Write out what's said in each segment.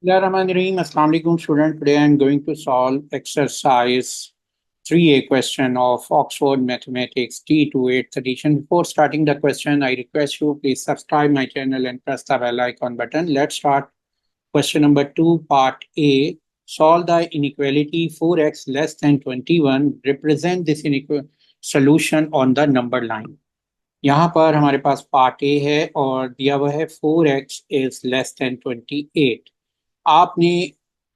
Bismillahirrahmanirrahim. Assalamu alaikum student. Today I am going to solve exercise 3A question of Oxford Mathematics T to 8th edition. Before starting the question, I request you please subscribe my channel and press the bell icon button. Let's start question number 2, part A. Solve the inequality 4x less than 21. Represent this inequality solution on the number line. यहाँ पर हमारे पास part A है और दिया हुआ है 4x is less then 28। आपने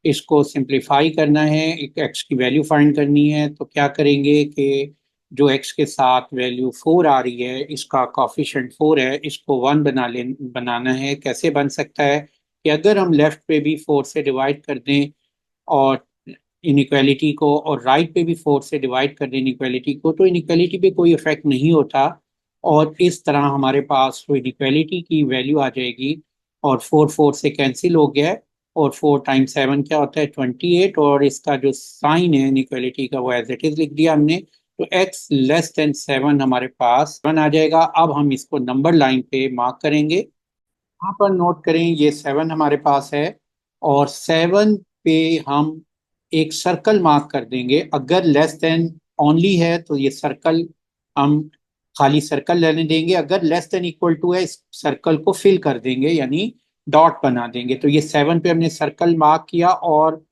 इसको सिंप्लीफाई करना है, एक एक्स की वैल्यू फाइंड करनी है। तो क्या करेंगे कि जो एक्स के साथ वैल्यू 4 आ रही है, इसका कॉफिशेंट 4 है, इसको 1 बनाना है। कैसे बन सकता है कि अगर हम लेफ्ट पे भी 4 से डिवाइड कर दें और इनइक्वालिटी को, और राइट पे भी 4 से डिवाइड कर दें इनइक्वालिटी को, तो इनइक्वालिटी पे कोई इफेक्ट नहीं होता। और इस तरह हमारे पास वो इनइक्वालिटी की वैल्यू आ जाएगी और 4 4 से कैंसिल हो गया है। और 4 टाइम्स 7 क्या होता है 28। और इसका जो साइन है इनइक्वालिटी का वो एज इट इज लिख दिया हमने। तो x लेस देन 7 हमारे पास 7 आ जाएगा। अब हम इसको नंबर लाइन पे मार्क करेंगे। यहाँ पर नोट करें ये 7 हमारे पास है और 7 पे हम एक सर्कल मार्क कर देंगे। अगर लेस देन ओनली है तो ये सर्कल हम खाली सर्कल लेने देंगे, अगर लेस देन इक्वल टू है इस सर्कल को फिल कर देंगे, यानी डॉट बना देंगे। तो ये 7 पे हमने सर्कल मार्क किया और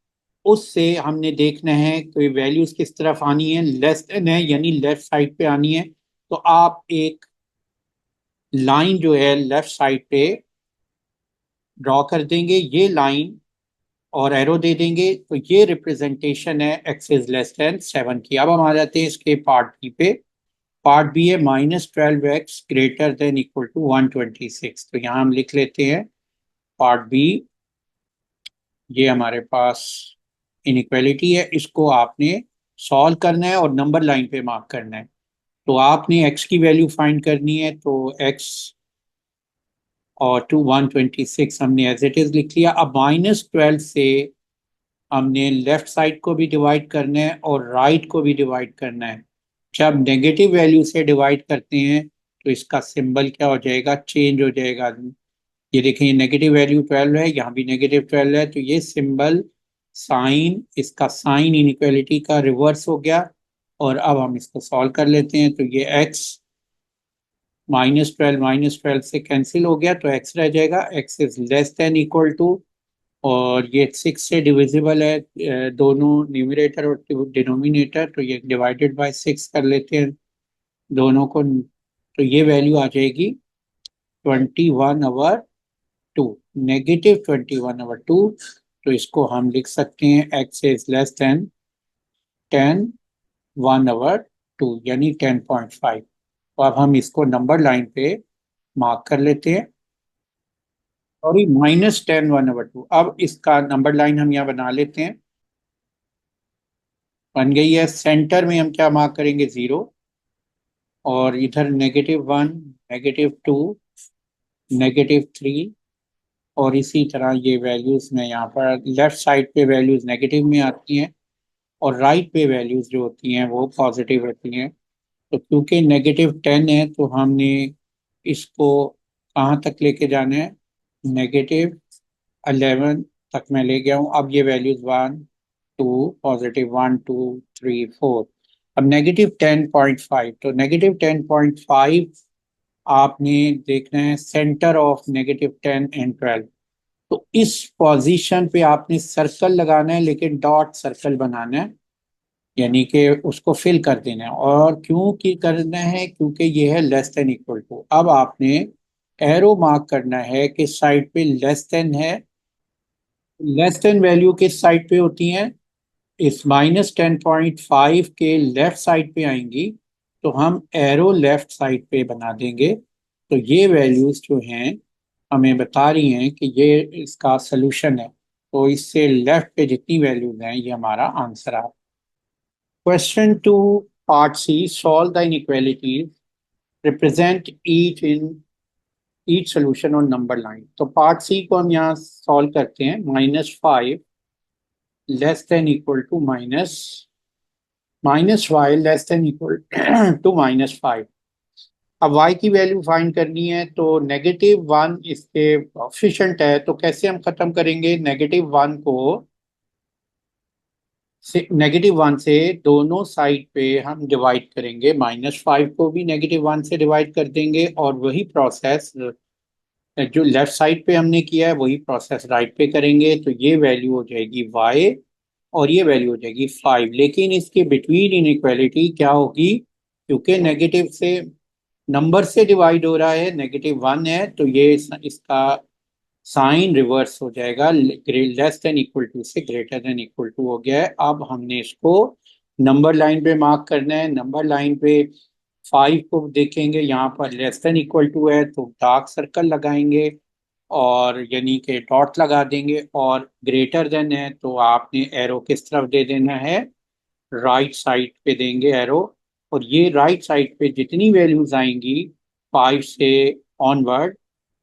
उससे हमने देखना है तो ये वैल्यूज किस तरफ आनी है, लेस देन है यानी लेफ्ट साइड पे आनी है। तो आप एक लाइन जो है लेफ्ट साइड पे ड्रॉ कर देंगे, ये लाइन, और एरो दे देंगे। तो ये रिप्रेजेंटेशन है एक्स इज लेस देन 7 की। अब हम आ जाते हैं इसके पार्ट बी पे। पार्ट बी है -12x greater than equal to 126। तो यहाँ हम लिख लेते हैं पार्ट बी। ये हमारे पास इनइक्वालिटी है, इसको आपने सॉल्व करना है और नंबर लाइन पे मार्क करना है। तो आपने x की वैल्यू फाइंड करनी है, तो x और टू 126 हमने एज इट इज लिख लिया। अब -12 से हमने लेफ्ट साइड को भी डिवाइड करना है और राइट को भी डिवाइड करना है। जब नेगेटिव वैल्यू से डिवाइड करते हैं तो इसका सिंबल क्या हो जाएगा, चेंज हो जाएगा। ये देखें, ये नेगेटिव वैल्यू 12 है, यहाँ भी नेगेटिव 12 है, तो ये सिंबल साइन, इसका साइन इनइक्वालिटी का रिवर्स हो गया। और अब हम इसको सॉल्व कर लेते हैं। तो ये x -12 से कैंसिल हो गया, तो x रह जाएगा। x इज लेस देन इक्वल टू, और ये 6 से डिविजिबल है दोनों न्यूमरेटर और डिनोमिनेटर, तो ये डिवाइडेड बाय 6 कर लेते हैं दोनों को। तो ये वैल्यू आ जाएगी 21/2, -21/2। तो इसको हम लिख सकते हैं x इज लेस देन 10 1/2 यानी 10.5। तो अब हम इसको नंबर लाइन पे मार्क कर लेते हैं। सॉरी, -10 1/2। अब इसका नंबर लाइन हम यहाँ बना लेते हैं, बन गई है। सेंटर में हम क्या मार्क करेंगे, 0, और इधर -1 -2 -3। और इसी तरह ये वैल्यूज में यहाँ पर लेफ्ट साइड पे वैल्यूज नेगेटिव में आती हैं और राइट पे वैल्यूज जो होती हैं वो पॉजिटिव होती हैं। तो क्योंकि -10 है तो हमने इसको कहाँ तक लेके जाना है, -11 तक मैं ले गया हूँ। अब ये वैल्यूज 1 2 +1 2 3 4। अब -10.5, तो -10.5 आपने देखना है सेंटर ऑफ -10 and 12। तो इस पोजीशन पे आपने सर्कल लगाना है, लेकिन डॉट सर्कल बनाना है, यानी कि उसको फिल कर देना है। और क्यों की करना है, क्योंकि ये है लेस देन इक्वल टू। अब आपने एरो मार्क करना है कि साइड पे लेस देन है। लेस देन वैल्यू किस साइड पे होती है, इस -10.5 के लेफ्ट साइड पे आएंगी। तो हम एरो लेफ्ट साइड पे बना देंगे। तो ये वैल्यूज जो हैं हमें बता रही हैं कि ये इसका सोल्यूशन है। तो इससे लेफ्ट पे जितनी वैल्यूज हैं ये हमारा आंसर है। Question two, part C, solve the inequalities, represent each solution on number line. तो पार्ट सी को हम यहाँ सॉल्व करते हैं। -5 less than equal to -y less than equal to -5। अब y की वैल्यू फाइंड करनी है तो -1 इसके ऑफिशिएंट है, तो कैसे हम खत्म करेंगे? -1 को से -1 से दोनों साइड पे हम डिवाइड करेंगे, -5 को भी -1 से डिवाइड कर देंगे और वही प्रोसेस जो लेफ्ट साइड पे हमने किया है वही प्रोसेस राइट पे करेंगे। तो ये वैल्यू हो जाएगी y और ये वैल्यू हो जाएगी 5। लेकिन इसके बिटवीन इनइक्वालिटी क्या होगी? क्योंकि नेगेटिव से नंबर से डिवाइड हो रहा है, -1 है, तो ये इसका साइन रिवर्स हो जाएगा, लेस देन इक्वल टू से ग्रेटर देन इक्वल टू हो गया है। अब हमने इसको नंबर लाइन पे मार्क करना है। नंबर लाइन पे 5 को देखेंगे, यहाँ पर लेस देन इक्वल टू है तो डार्क सर्कल लगाएंगे और यानी कि डॉट लगा देंगे, और ग्रेटर देन है तो आपने एरो किस तरफ दे देना है? राइट साइड पे देंगे एरो। और ये राइट साइड पे जितनी वैल्यूज आएंगी 5 से ऑनवर्ड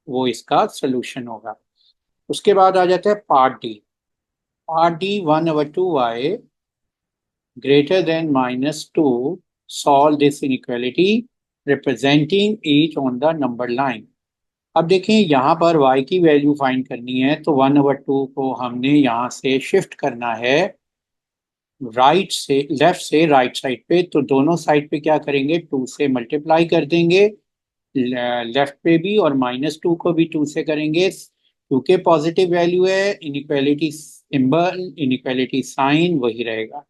वो इसका सोल्यूशन होगा। उसके बाद आ जाता है part D. Part D 1/2y greater than -2, solve this inequality representing each on the number line। अब देखें यहाँ पर y की वैल्यू फाइंड करनी है तो 1/2 को हमने यहाँ से शिफ्ट करना है राइट से लेफ्ट से राइट साइड पे। तो दोनों साइड पे क्या करेंगे? 2 से मल्टीप्लाई कर देंगे, लेफ्ट पे भी और -2 को भी 2 से करेंगे। क्योंकि पॉजिटिव वैल्यू है, इनइक्वालिटी सिंबल इनइक्वालिटी साइन वही रहेगा।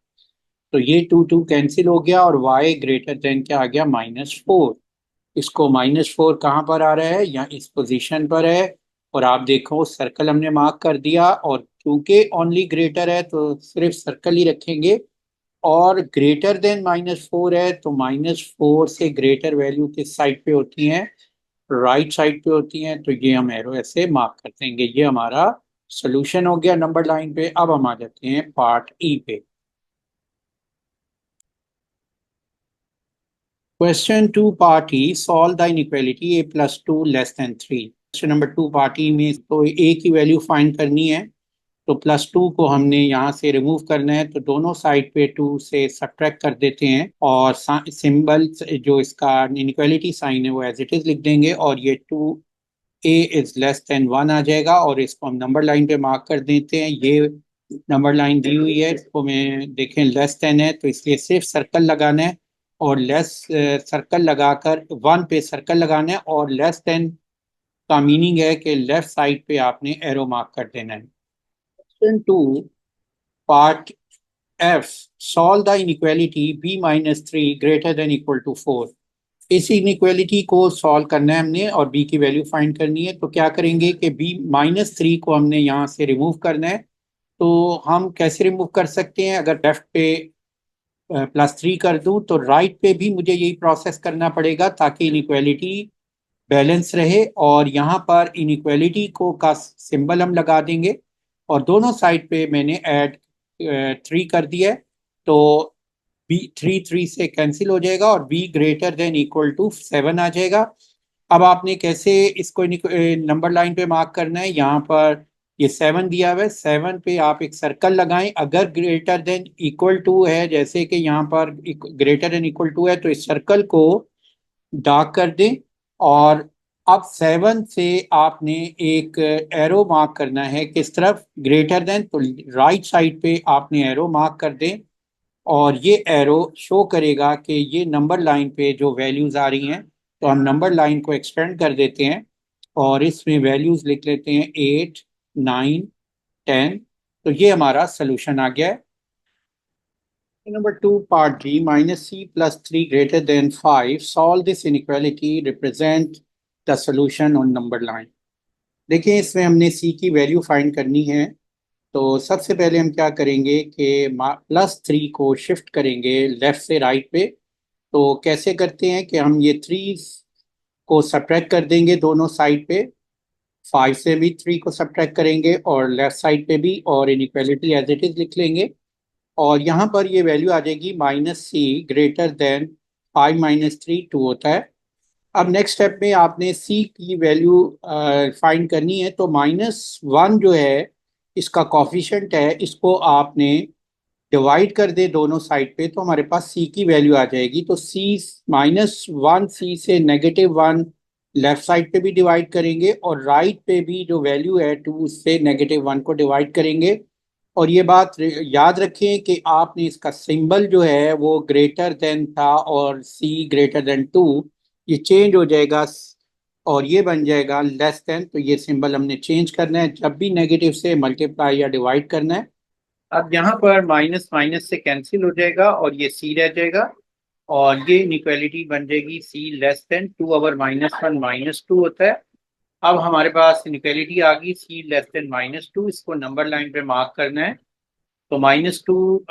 तो ये 2 कैंसिल हो गया और y ग्रेटर देन क्या आ गया? -4। इसको -4 कहाँ पर आ रहा है? यहाँ इस पोजीशन पर है। और आप देखो सर्कल हमने मार्क कर दिया, और क्योंकि ओनली ग्रेटर है तो सिर्फ सर्कल ही रखेंगे। और ग्रेटर देन -4 है तो -4 से ग्रेटर वैल्यू किस साइड पे होती हैं? राइट साइड पे होती हैं। तो ये हम एरो ऐसे मार्क कर देंगे। ये हमारा सोल्यूशन हो गया नंबर लाइन पे। अब हम आ जाते हैं पार्ट ई पे। Question 2 part E, solve the inequality a+2 less than 3। Question number 2 part E में तो a की वैल्यू फाइंड करनी है। तो +2 को हमने यहाँ से रिमूव करना है, तो दोनों साइड पे 2 से सब्ट्रैक्ट कर देते हैं और सिंबल जो इसका इनइक्वालिटी साइन है वो एज इट इज लिख देंगे, और ये 2a इज लेस देन 1 आ जाएगा। और इसको हम नंबर लाइन पे मार्क कर देते हैं। ये नंबर लाइन दी हुई है, इसको में देखें लेस देन है तो इसलिए सिर्फ सर्कल लगाना है, और लेस सर्कल लगाकर 1 पे सर्कल लगाना है, और लेस देन का मीनिंग है कि लेफ्ट साइड पे आपने एरो मार्क कर देना है। Question 2 part F, solve the inequality b-3 greater than equal to 4। इस इनइक्वालिटी को सॉल्व करना है हमने और b की वैल्यू फाइंड करनी है। तो क्या करेंगे कि b-3 को हमने यहाँ से रिमूव करना है। तो हम कैसे रिमूव कर सकते हैं? अगर लेफ्ट पे +3 कर दूं तो राइट पे भी मुझे यही प्रोसेस करना पड़ेगा ताकि इनइक्वालिटी बैलेंस रहे। और यहाँ पर इनइक्वालिटी को का सिंबल हम लगा देंगे और दोनों साइड पे मैंने ऐड 3 कर दिया है। तो बी 3 से कैंसिल हो जाएगा और b greater than equal to 7 आ जाएगा। अब आपने कैसे इसको नंबर लाइन पे मार्क करना है? यहाँ पर ये 7 दिया हुआ है, 7 पे आप एक सर्कल लगाएं। अगर ग्रेटर देन इक्वल टू है, जैसे कि यहाँ पर ग्रेटर देन इक्वल टू है, तो इस सर्कल को डार्क कर दें। और अब 7 से आपने एक एरो मार्क करना है, किस तरफ? ग्रेटर देन, तो राइट साइड पे आपने एरो मार्क कर दें। और ये एरो शो करेगा कि ये नंबर लाइन पे जो वैल्यूज आ रही हैं, तो हम नंबर लाइन को एक्सटेंड कर देते हैं और इसमें वैल्यूज लिख लेते हैं 8, 9, 10। तो ये हमारा सोल्यूशन आ गया है। Number 2 part D, -c+3 greater than 5, solve this inequality represent the solution on number line. देखिए इसमें हमने c की वैल्यू फाइंड करनी है। तो सबसे पहले हम क्या करेंगे कि +3 को शिफ्ट करेंगे लेफ्ट से राइट पे। तो कैसे करते हैं कि हम ये 3 को सब्ट्रैक्ट कर देंगे दोनों साइड पे। 5 से भी 3 को सब्ट्रैक्ट करेंगे और लेफ्ट साइड पे भी, और इनइक्वालिटी एज इट इज लिख लेंगे। और यहाँ पर ये वैल्यू आ जाएगी -c ग्रेटर देन 5-3 2 होता है। अब नेक्स्ट स्टेप में आपने c की वैल्यू फाइंड करनी है। तो -1 जो है इसका कॉफिशिएंट है, इसको आपने डिवाइड कर दे दोनों साइड पे तो हमारे पास सी की वैल्यू आ जाएगी। तो सी -1 सी से -1 लेफ्ट साइड पे भी डिवाइड करेंगे और राइट पे भी जो वैल्यू है 2 से -1 को डिवाइड करेंगे। और ये बात याद रखें कि आपने इसका सिंबल जो है वो ग्रेटर देन था और सी ग्रेटर देन 2, ये चेंज हो जाएगा और ये बन जाएगा लेस देन। तो ये सिंबल हमने चेंज करना है जब भी नेगेटिव से मल्टीप्लाई या डिवाइड करना है। अब यहाँ पर माइनस माइनस से कैंसिल हो जाएगा और ये सी रह जाएगा और ये इनइक्वालिटी बन जाएगी सी लेस देन 2 ओवर -1 -2 होता है। अब हमारे पास इनइक्वालिटी आ गई सी लेस देन -2, इसको नंबर लाइन पे मार्क करना है। तो -2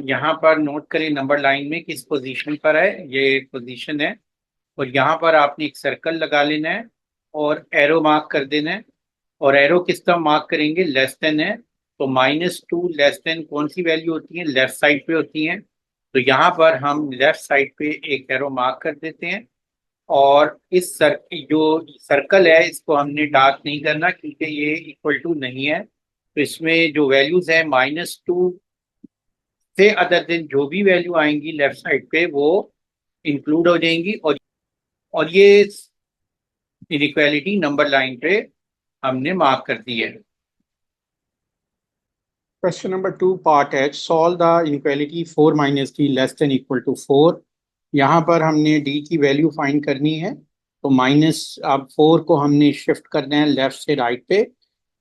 यहाँ पर नोट करें नंबर लाइन में किस पोजीशन पर है, ये पोजीशन है। और यहाँ पर आपने एक सर्कल लगा लेना है और एरो मार्क कर देना है। और एरो किस तरह मार्क करेंगे, लेस देन है। तो -2 लेस देन कौन सी वैल्यू होती है, लेफ्ट साइड पे होती है। तो यहाँ पर हम लेफ्ट साइड पे एक एरो मार्क कर देते हैं। और इस जो सर्कल है इसको हमने डार्क नहीं करना क्योंकि ये इक्वल टू नहीं है। तो इसमें जो वैल्यूज है -2 से अदर देन जो भी वैल्यू आएंगी लेफ्ट साइड पे वो इंक्लूड हो जाएंगी। और ये इनइक्वालिटी नंबर लाइन पे हमने मार्क कर दी है। Question number 2 part H, solve the inequality 4 - d less than equal to 4। यहाँ पर हमने d की वैल्यू फाइंड करनी है। तो माइनस, अब 4 को हमने शिफ्ट करना है लेफ्ट से राइट पे।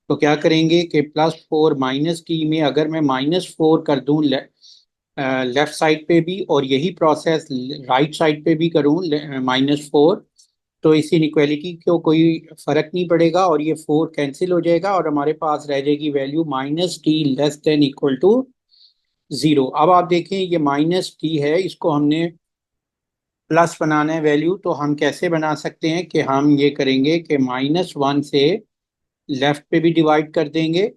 तो क्या करेंगे कि +4 -d में अगर मैं -4 कर दूं लेफ्ट साइड पे भी और यही प्रोसेस राइट साइड पे भी करूं -4, तो इस इनइक्वालिटी को कोई फर्क नहीं पड़ेगा और ये 4 कैंसिल हो जाएगा और हमारे पास रह जाएगी value -d less than equal to 0। अब आप देखें ये -d है, इसको हमने प्लस बनाना है वैल्यू। तो हम कैसे बना सकते हैं कि हम ये करेंगे कि -1 से लेफ्ट पे भी डिवाइड कर देंगे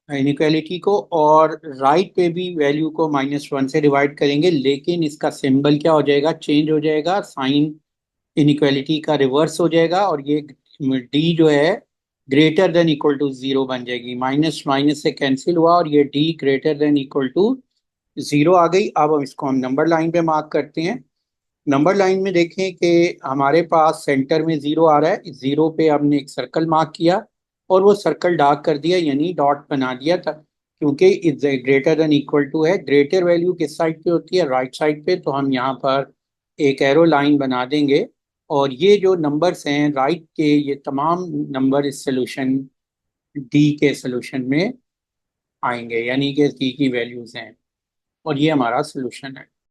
इनइक्वालिटी को और राइट पे भी वैल्यू को -1 से डिवाइड करेंगे, लेकिन इसका सिंबल क्या हो जाएगा, चेंज हो जाएगा। साइन इनइक्वालिटी का रिवर्स हो जाएगा और ये डी जो है ग्रेटर देन इक्वल टू 0 बन जाएगी। माइनस माइनस से कैंसिल हुआ और ये D greater than equal to 0 आ गई। अब हम इसको हम नंबर लाइन पे मार्क करते हैं। नंबर लाइन में देखें कि हमारे पास सेंटर में 0 आ रहा है, 0 पे हमने एक सर्कल मार्क किया और वो सर्कल डार्क कर दिया यानी डॉट बना दिया था, क्योंकि is greater than equal to है। ग्रेटर वैल्यू किस साइड पे होती है, राइट साइड पे। तो हम यहाँ पर एक एरो लाइन बना देंगे और ये जो नंबर्स हैं राइट के, ये तमाम नंबर इस सोल्यूशन डी के सोल्यूशन में आएंगे, यानी कि डी की वैल्यूज हैं और ये हमारा सोल्यूशन है।